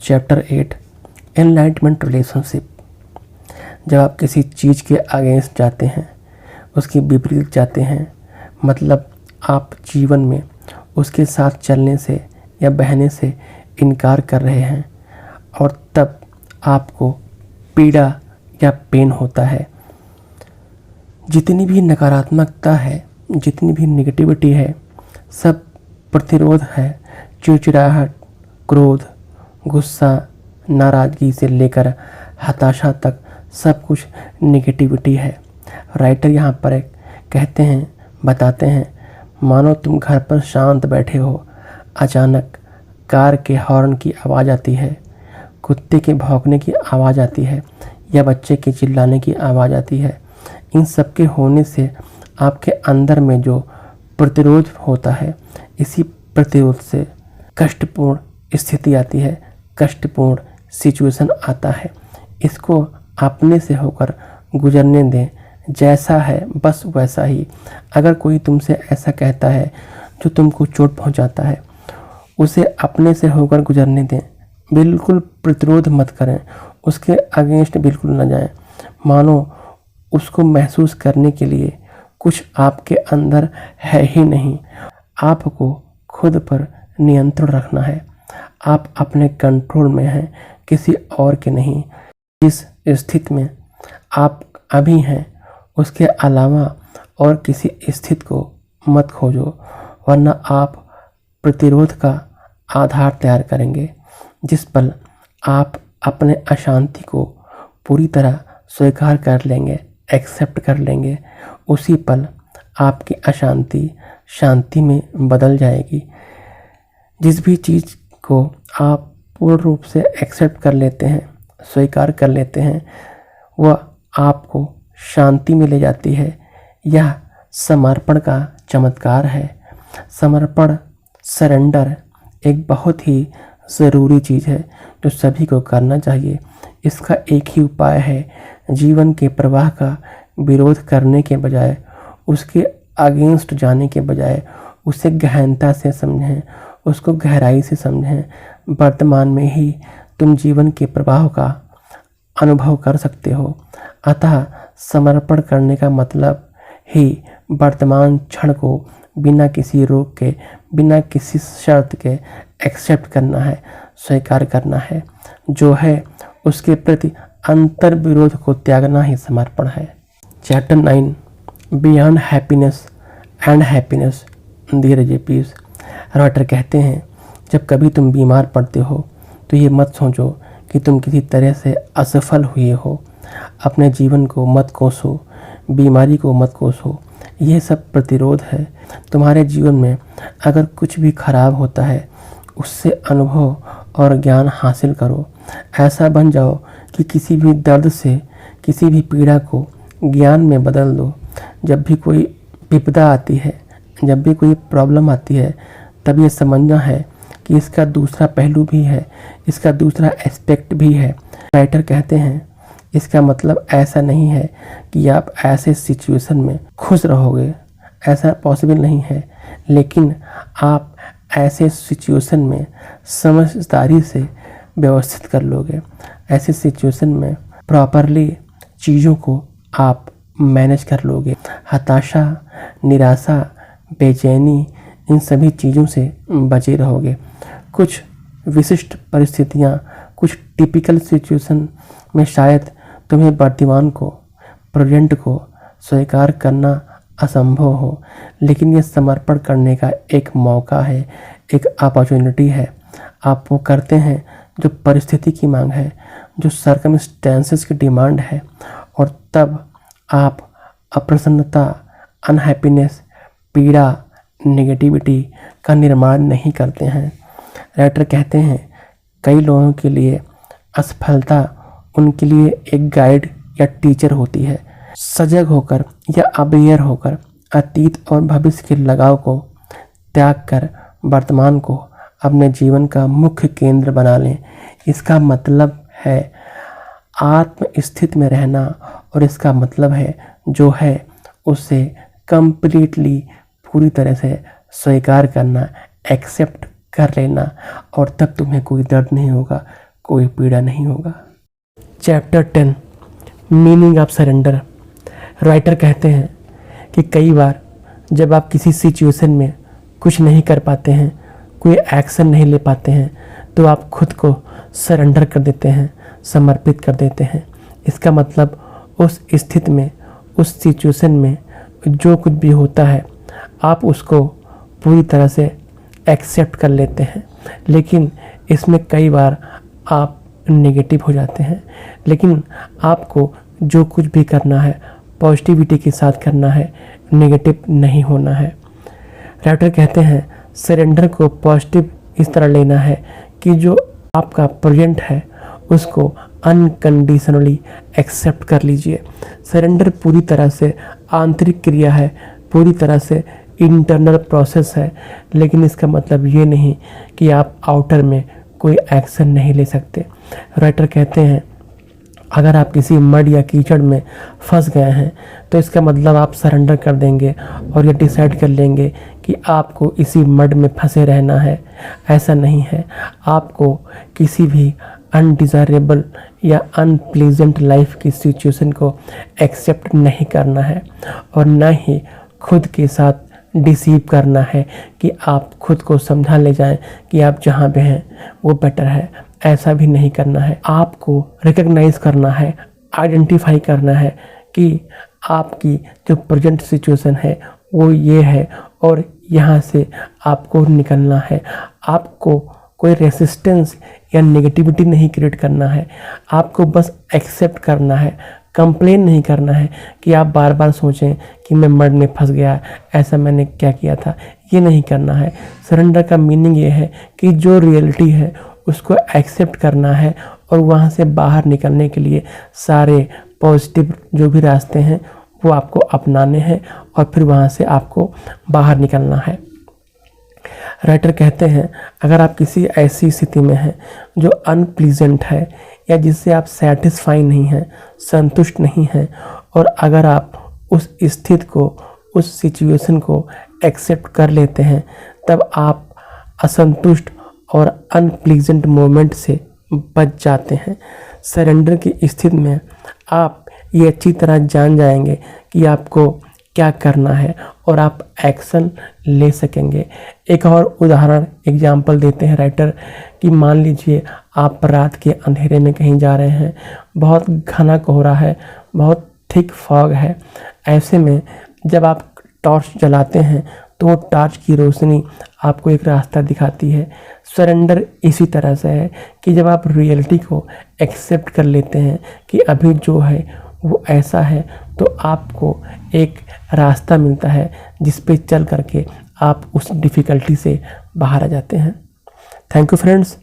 Chapter 8 enlightenment relationship. जब आप किसी चीज़ के अगेंस्ट जाते हैं, उसके विपरीत जाते हैं, मतलब आप जीवन में उसके साथ चलने से या बहने से इनकार कर रहे हैं, और तब आपको पीड़ा या पेन होता है। जितनी भी नकारात्मकता है, जितनी भी नेगेटिविटी है, सब प्रतिरोध है। चिड़चिड़ाहट, क्रोध, गुस्सा, नाराज़गी से लेकर हताशा तक सब कुछ नेगेटिविटी है। राइटर यहाँ पर एक कहते हैं, बताते हैं, मानो तुम घर पर शांत बैठे हो, अचानक कार के हॉर्न की आवाज़ आती है, कुत्ते के भौंकने की आवाज़ आती है या बच्चे के चिल्लाने की आवाज़ आती है। इन सब के होने से आपके अंदर में जो प्रतिरोध होता है, इसी प्रतिरोध से कष्टपूर्ण स्थिति आती है, कष्टपूर्ण सिचुएशन आता है। इसको अपने से होकर गुजरने दें। जैसा है बस वैसा ही। अगर कोई तुमसे ऐसा कहता है जो तुमको चोट पहुंचाता है, उसे अपने से होकर गुजरने दें। बिल्कुल प्रतिरोध मत करें, उसके अगेंस्ट बिल्कुल न जाएं। मानो उसको महसूस करने के लिए कुछ आपके अंदर है ही नहीं। आपको खुद पर नियंत्रण रखना है। आप अपने कंट्रोल में हैं, किसी और के नहीं। जिस स्थिति में आप अभी हैं, उसके अलावा और किसी स्थिति को मत खोजो, वरना आप प्रतिरोध का आधार तैयार करेंगे। जिस पल आप अपने अशांति को पूरी तरह स्वीकार कर लेंगे, एक्सेप्ट कर लेंगे, उसी पल आपकी अशांति शांति में बदल जाएगी। जिस भी चीज़ को आप पूर्ण रूप से एक्सेप्ट कर लेते हैं, स्वीकार कर लेते हैं, वह आपको शांति में ले जाती है। यह समर्पण का चमत्कार है। समर्पण, सरेंडर एक बहुत ही ज़रूरी चीज़ है जो सभी को करना चाहिए। इसका एक ही उपाय है, जीवन के प्रवाह का विरोध करने के बजाय, उसके अगेंस्ट जाने के बजाय उसे गहनता से समझें, उसको गहराई से समझें। वर्तमान में ही तुम जीवन के प्रवाह का अनुभव कर सकते हो। अतः समर्पण करने का मतलब ही वर्तमान क्षण को बिना किसी रोक के, बिना किसी शर्त के एक्सेप्ट करना है, स्वीकार करना है। जो है उसके प्रति अंतर विरोध को त्यागना ही समर्पण है। Chapter 9 beyond happiness and happiness, धीरज पीस। राइटर कहते हैं, जब कभी तुम बीमार पड़ते हो तो ये मत सोचो कि तुम किसी तरह से असफल हुए हो। अपने जीवन को मत कोसो, बीमारी को मत कोसो। यह सब प्रतिरोध है। तुम्हारे जीवन में अगर कुछ भी खराब होता है, उससे अनुभव और ज्ञान हासिल करो। ऐसा बन जाओ कि किसी भी दर्द से, किसी भी पीड़ा को ज्ञान में बदल दो। जब भी कोई विपदा आती है, जब भी कोई प्रॉब्लम आती है, तब ये समझना है कि इसका दूसरा पहलू भी है, इसका दूसरा एस्पेक्ट भी है। राइटर कहते हैं, इसका मतलब ऐसा नहीं है कि आप ऐसे सिचुएशन में खुश रहोगे, ऐसा पॉसिबल नहीं है। लेकिन आप ऐसे सिचुएशन में समझदारी से व्यवस्थित कर लोगे। ऐसे सिचुएशन में प्रॉपरली चीज़ों को आप मैनेज कर लोगे। हताशा, निराशा, बेचैनी, इन सभी चीज़ों से बचे रहोगे। कुछ विशिष्ट परिस्थितियाँ, कुछ टिपिकल सिचुएशन में शायद तुम्हें वर्तमान को, प्रेजेंट को स्वीकार करना असंभव हो, लेकिन यह समर्पण करने का एक मौका है, एक अपॉर्चुनिटी है। आप वो करते हैं जो परिस्थिति की मांग है, जो सर्कमस्टेंसेस की डिमांड है, और तब आप अप्रसन्नता, अनहैप्पीनेस, पीड़ा, नेगेटिविटी का निर्माण नहीं करते हैं। राइटर कहते हैं, कई लोगों के लिए असफलता उनके लिए एक गाइड या टीचर होती है। सजग होकर या अवेयर होकर अतीत और भविष्य के लगाव को त्याग कर वर्तमान को अपने जीवन का मुख्य केंद्र बना लें। इसका मतलब है आत्म स्थिति में रहना, और इसका मतलब है जो है उसे कंप्लीटली, पूरी तरह से स्वीकार करना, एक्सेप्ट कर लेना, और तब तुम्हें कोई दर्द नहीं होगा, कोई पीड़ा नहीं होगा। Chapter 10 meaning of surrender. Writer कहते हैं कि कई बार जब आप किसी सिचुएशन में कुछ नहीं कर पाते हैं, कोई एक्शन नहीं ले पाते हैं, तो आप खुद को सरेंडर कर देते हैं, समर्पित कर देते हैं। इसका मतलब उस स्थिति में, उस सिचुएशन में जो कुछ भी होता है आप उसको पूरी तरह से एक्सेप्ट कर लेते हैं। लेकिन इसमें कई बार आप नेगेटिव हो जाते हैं। लेकिन आपको जो कुछ भी करना है पॉजिटिविटी के साथ करना है, नेगेटिव नहीं होना है। राइटर कहते हैं सरेंडर को पॉजिटिव इस तरह लेना है कि जो आपका प्रेजेंट है उसको अनकंडीशनली एक्सेप्ट कर लीजिए। सरेंडर पूरी तरह से आंतरिक क्रिया है, पूरी तरह से इंटरनल प्रोसेस है। लेकिन इसका मतलब ये नहीं कि आप आउटर में कोई एक्शन नहीं ले सकते। राइटर कहते हैं अगर आप किसी मड या कीचड़ में फंस गए हैं तो इसका मतलब आप सरेंडर कर देंगे और ये डिसाइड कर लेंगे कि आपको इसी मड में फंसे रहना है। ऐसा नहीं है। आपको किसी भी अनडिज़ायरेबल या अनप्लीजेंट लाइफ की सिचुएशन को एक्सेप्ट नहीं करना है और ना ही खुद के साथ डिसीव करना है कि आप खुद को समझा ले जाएं कि आप जहाँ पे हैं वो बेटर है। ऐसा भी नहीं करना है। आपको रिकग्नाइज करना है, आइडेंटिफाई करना है कि आपकी जो प्रेजेंट सिचुएशन है वो ये है और यहाँ से आपको निकलना है। आपको कोई रेसिस्टेंस या नेगेटिविटी नहीं क्रिएट करना है। आपको बस एक्सेप्ट करना है, कंप्लेन नहीं करना है कि आप बार बार सोचें कि मैं मड में फंस गया, ऐसा मैंने क्या किया था। ये नहीं करना है। सरेंडर का मीनिंग ये है कि जो रियलिटी है उसको एक्सेप्ट करना है और वहाँ से बाहर निकलने के लिए सारे पॉजिटिव जो भी रास्ते हैं वो आपको अपनाने हैं और फिर वहाँ से आपको बाहर निकलना है। राइटर कहते हैं अगर आप किसी ऐसी स्थिति में हैं जो अनप्लीजेंट है या जिससे आप सेटिस्फाई नहीं हैं, संतुष्ट नहीं हैं, और अगर आप उस स्थिति को, उस सिचुएशन को एक्सेप्ट कर लेते हैं, तब आप असंतुष्ट और अनप्लीजेंट मोमेंट से बच जाते हैं। सरेंडर की स्थिति में आप ये अच्छी तरह जान जाएंगे कि आपको क्या करना है और आप एक्शन ले सकेंगे। एक और उदाहरण एग्जाम्पल देते हैं राइटर कि मान लीजिए आप रात के अंधेरे में कहीं जा रहे हैं, बहुत घना कोहरा है, बहुत थिक फॉग है। ऐसे में जब आप टॉर्च जलाते हैं तो वो टॉर्च की रोशनी आपको एक रास्ता दिखाती है। सरेंडर इसी तरह से है कि जब आप रियलिटी को एक्सेप्ट कर लेते हैं कि अभी जो है वो ऐसा है, तो आपको एक रास्ता मिलता है जिस पे चल करके आप उस डिफ़िकल्टी से बाहर आ जाते हैं। Thank you friends.